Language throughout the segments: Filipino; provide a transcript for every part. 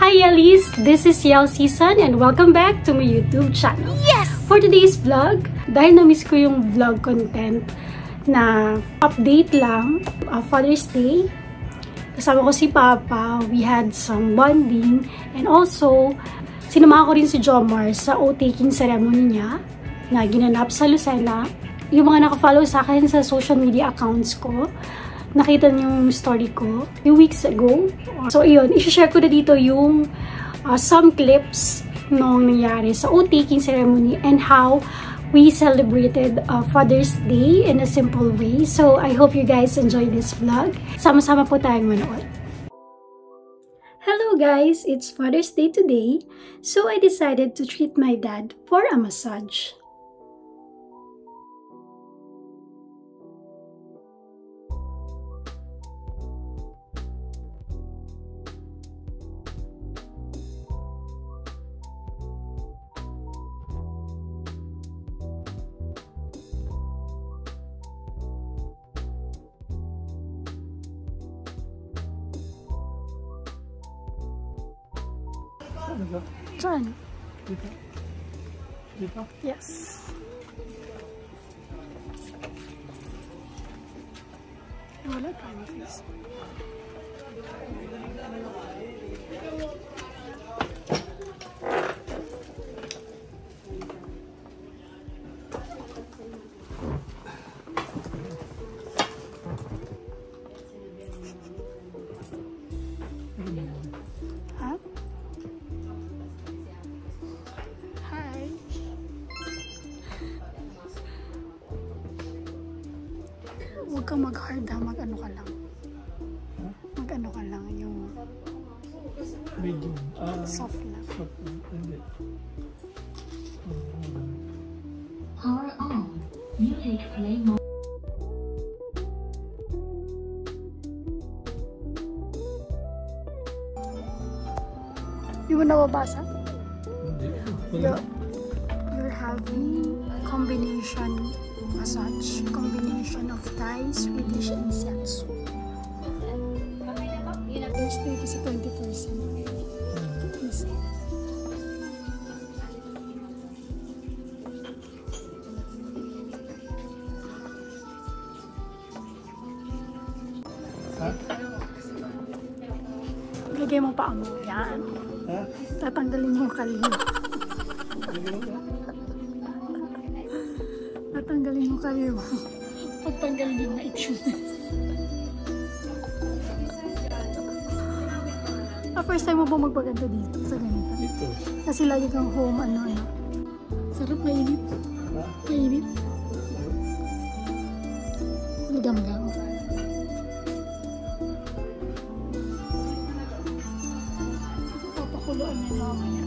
Hi Elise, this is Yel Season and welcome back to my YouTube channel. Yes! For today's vlog, dahil na-miss ko yung vlog content na update lang, Father's Day, kasama ko si Papa, we had some bonding, and also, sinama ko rin si Jomar sa oath-taking ceremony niya na ginanap sa Lucena. Yung mga nakafollow sa akin sa social media accounts ko, nakita niyo yung story ko few weeks ago. So, ayun, i-share ko na dito yung some clips nung nangyari sa oath-taking ceremony and how we celebrated Father's Day in a simple way. So, I hope you guys enjoy this vlog. Sama-sama po tayong manood. Hello guys! It's Father's Day today, so I decided to treat my dad for a massage. Saan? Dito? Dito? Yes. Wala pa guys. Huwag kang mag-hard ha, mag-ano ka lang. Mag-ano ka lang, yung medium. soft lang. Soft lang. Hindi. Power on. Music play mode. Di mo nababasa? Hindi. Wala. You're having combination massage, combination of Thai, Swedish, and Shiatsu. There's 20%. Yes. Ha? Lagay mo pa mo. Yan. Ha? Tatanggalin yung kalyo. Tatanggalin yung kalyo. Pagtanggalin din na itim. First time mo ba magpaganda dito sa ganito? Dito. Kasi lagi kang home, ano. Sarap, mainit. Ha? Mainit. Ligam-gam. Papakuluan niya mamaya.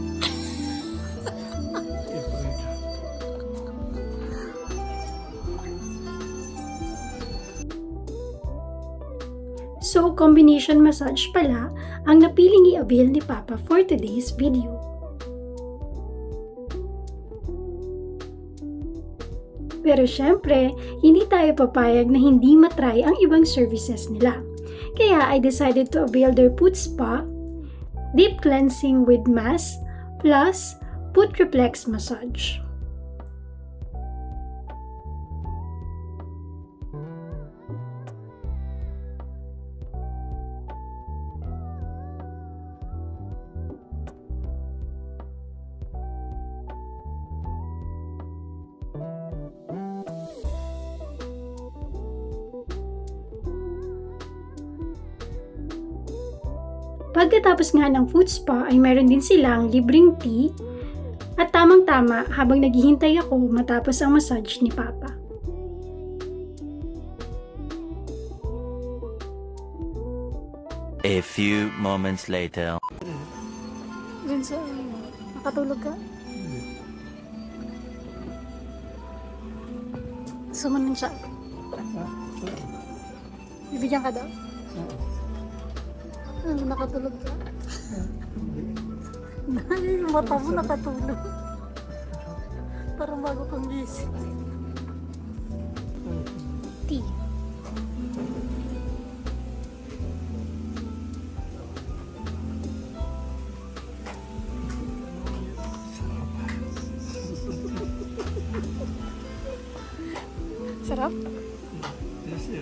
So, combination massage pala ang napiling i-avail ni Papa for today's video. Pero syempre, hindi tayo papayag na hindi matry ang ibang services nila. Kaya I decided to avail their foot spa, deep cleansing with mask, plus foot reflex massage. Pagkatapos nga ng foot spa ay meron din silang libreng tea at tamang-tama habang naghihintay ako matapos ang massage ni Papa. A few moments later. Diyan sa nakatulog ka? Sumanon siya. Bibigyan ka daw? Ano, nakatulog ka? Yung mata mo nakatulog. Parang bago kang gising. Tea. Sarap? Yes, yeah.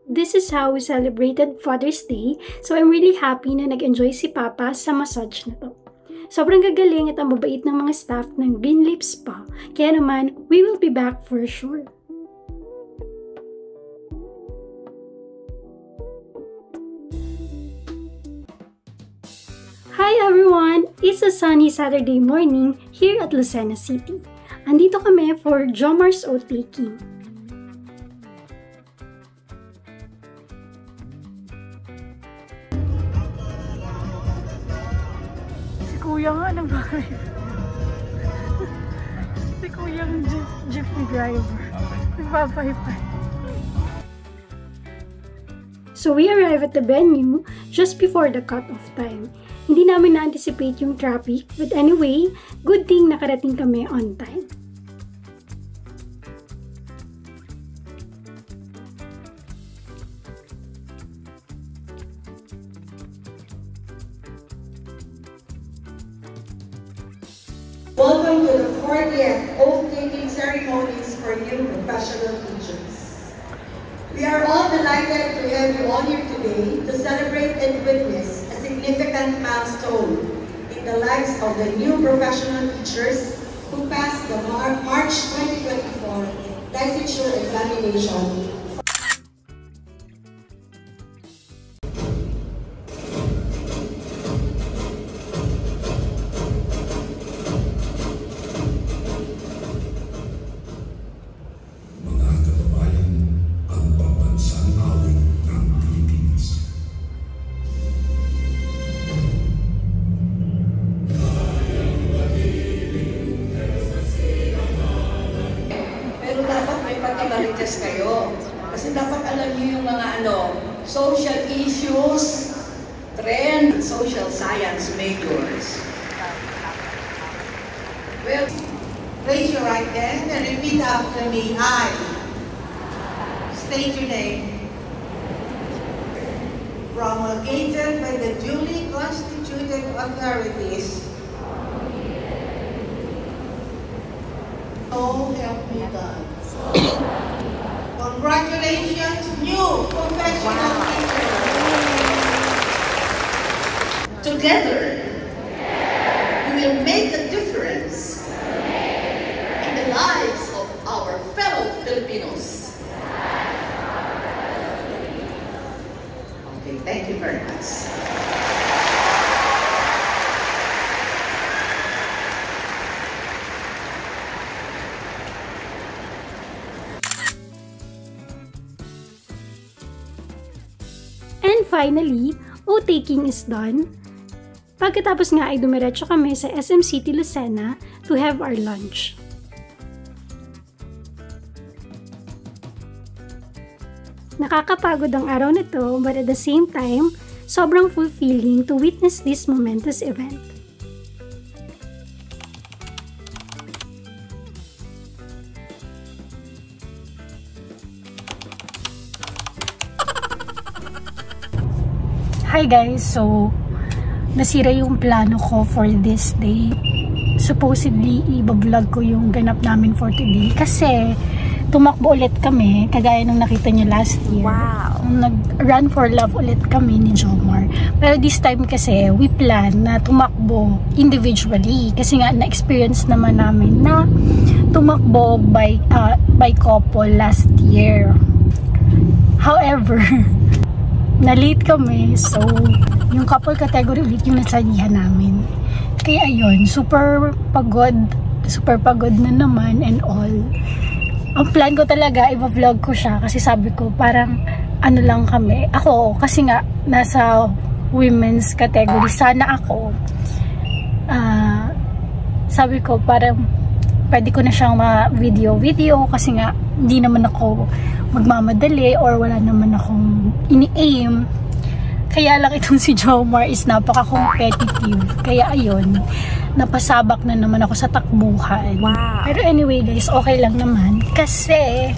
This is how we celebrated Father's Day. So I'm really happy na nag-enjoy si Papa sa massage na to. Sobrang gagaling at ang babait ng mga staff ng Greenleaf Spa. Kaya naman, we will be back for sure. Hi everyone! It's a sunny Saturday morning here at Lucena City. Andito kami for Jomar's Oat-Taking. Kuya nga nag-drive. Si Kuya ang jeepney driver. Nagpapaypay. So we arrived at the venue just before the cut-off time. Hindi namin na-anticipate yung traffic, but anyway, good thing nakarating kami on time. Welcome to the 40th oath-taking ceremonies for new professional teachers. We are all delighted to have you all here today to celebrate and witness a significant milestone in the lives of the new professional teachers who passed the March 2024 licensure examination. Kayo. Kasi dapat alam niyo yung mga social issues, trend, social science majors. Well, raise your right hand and repeat after me. I state your name. Promulgated by the duly constituted authorities. So help me God. Congratulations, new professional teachers. Together, we will make a difference in the lives of our fellow Filipinos. Okay, thank you very much. And finally, oath-taking is done. Pagkatapos nga ay dumiretso kami sa SM City Lucena to have our lunch. Nakakapagod ang araw na to, but at the same time, sobrang fulfilling to witness this momentous event. Hi guys! So, nasira yung plano ko for this day. Supposedly, i-vlog ko yung ganap namin for today. Kasi, tumakbo ulit kami, kagaya nung nakita nyo last year. Wow! Nag-run for love ulit kami ni Jomar. Pero this time kasi, we plan na tumakbo individually. Kasi nga, na-experience naman namin na tumakbo by couple last year. However, na-late kami, so yung couple category ulit yung nasalihan namin. Kaya ayun, super pagod na naman and all. Ang plan ko talaga, i-vlog ko siya kasi sabi ko parang ano lang kami. Ako, kasi nga nasa women's category, sana ako. Sabi ko parang pwede ko na siyang ma-video kasi nga hindi naman ako magmamadali or wala naman akong ini-aim. Kaya lang itong si Jomar is napaka-competitive. Kaya ayun, napasabak na naman ako sa takbuhan. Wow. Pero anyway guys, okay lang naman. Kasi,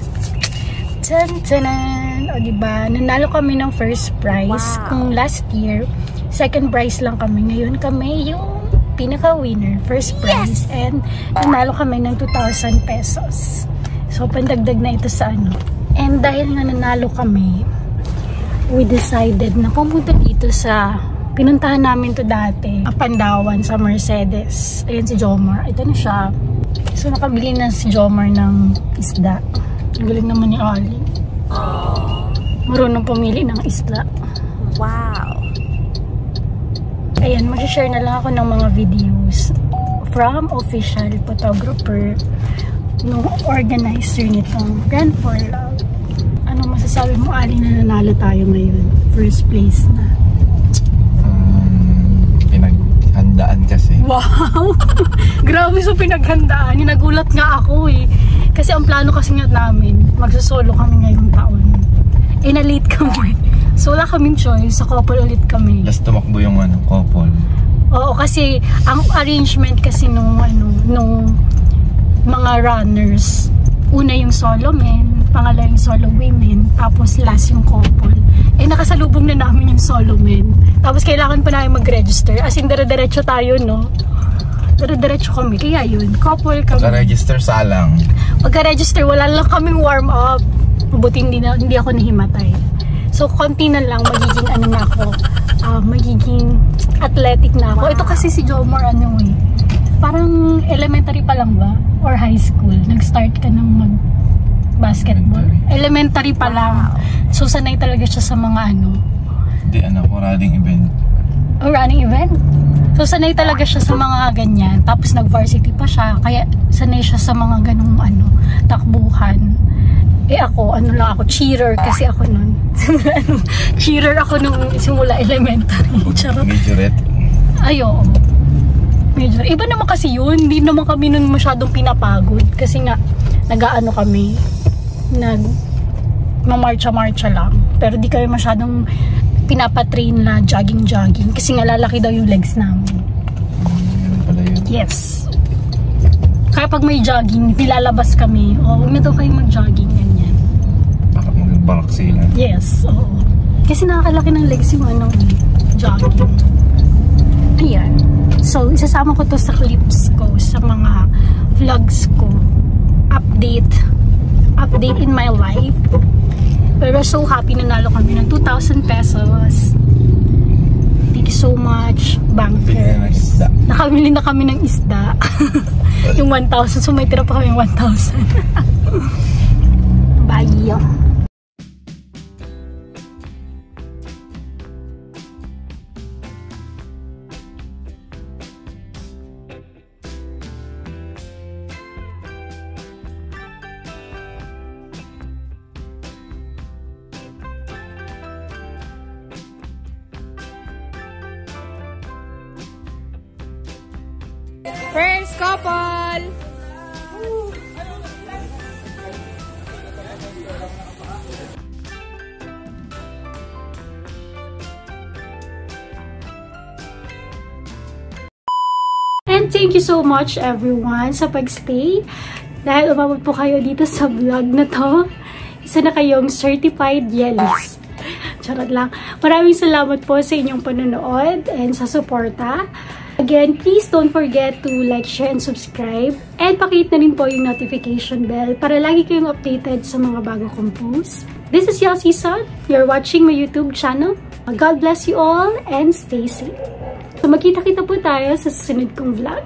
o diba, nanalo kami ng first prize. Wow. Kung last year, second prize lang kami. Ngayon kami yung pinaka-winner, first prize, and nanalo kami ng 2,000 pesos. So, pandagdag na ito sa ano. And dahil nga nanalo kami, we decided na pumunta dito sa pinuntahan namin to dati, Pandawan sa Mercedes. Ayan si Jomar. Ito na siya. So, nakabili na si Jomar ng isda. Ang galing naman ni Ali. Marunong pumili ng isda. Wow! Ayan, mag-share na lang ako ng mga videos from official photographer no organizer nitong Run for Love. Ano masasabi mo, Ali, na nanalo tayo ngayon? First place na. Pinaghandaan kasi. Wow! Grabe sa pinaghandaan. Nagulat nga ako eh. Kasi ang plano kasi nga namin, magsasolo kami ngayong taon. Eh, na-late kami. So, wala kaming choice. Sa couple ulit kami. Last tumakbo yung couple. Oo, kasi ang arrangement kasi nung mga runners, una yung solo men, pangalawa yung solo women, tapos last yung couple. Eh, nakasalubong na namin yung solo men. Tapos kailangan pa namin mag-register. As in, dire-diretso tayo, no? Dire-diretso kami. Kaya yun, couple kami. Pagka-register, salang. Pagka-register, wala lang kaming warm up. Mabuti hindi ako nahimatay. So, konti na lang, magiging ano na ako, magiging athletic na ako. Ito kasi si Jomar, parang elementary pa lang ba? Or high school? Nag-start ka ng mag-basketball? Elementary pa lang. So, sanay talaga siya sa mga Hindi, running event. Oh, running event? So, sanay talaga siya sa mga ganyan. Tapos, nag-varsity pa siya. Kaya, sanay siya sa mga ganung takbuhan. Eh ako, cheater kasi ako nun. Cheater ako nung simula elementary. Charot. Majorette. Ayo. Major. Iba naman kasi yun. Hindi naman kami nun masyadong pinapagod. Kasi nga, nag-aano kami. Mamarcha-marcha lang. Pero di kami masyadong pinapatrain na jogging-jogging. Kasi nga lalaki daw yung legs namin. Ganun pala yun. Yes. Kaya pag may jogging, nilalabas kami. Huwag na daw kayo mag-jogging. Baka mag-balak sila. Yes, oo. Kasi nakakalaki ng legs yung jogging. Ayan. So, isasama ko to sa clips ko, sa mga vlogs ko. Update in my life. Pero so happy nanalo kami ng 2,000 pesos. Thank you so much, bankers. Nakabili na kami ng isda. Yung 1,000. So, may tira pa kami yung 1,000. Bye! First couple! And thank you so much everyone sa pagstay. Dahil umabot po kayo dito sa vlog na to, isa na kayong certified Yelis. Charot lang. Maraming salamat po sa inyong panonood and sa suporta. Again, please don't forget to like, share, and subscribe. And pakihit na rin po yung notification bell para lagi kayong updated sa mga bago kong posts. This is Yelsey Son. You're watching my YouTube channel. God bless you all and stay safe. So magkita-kita po tayo sa susunod kong vlog.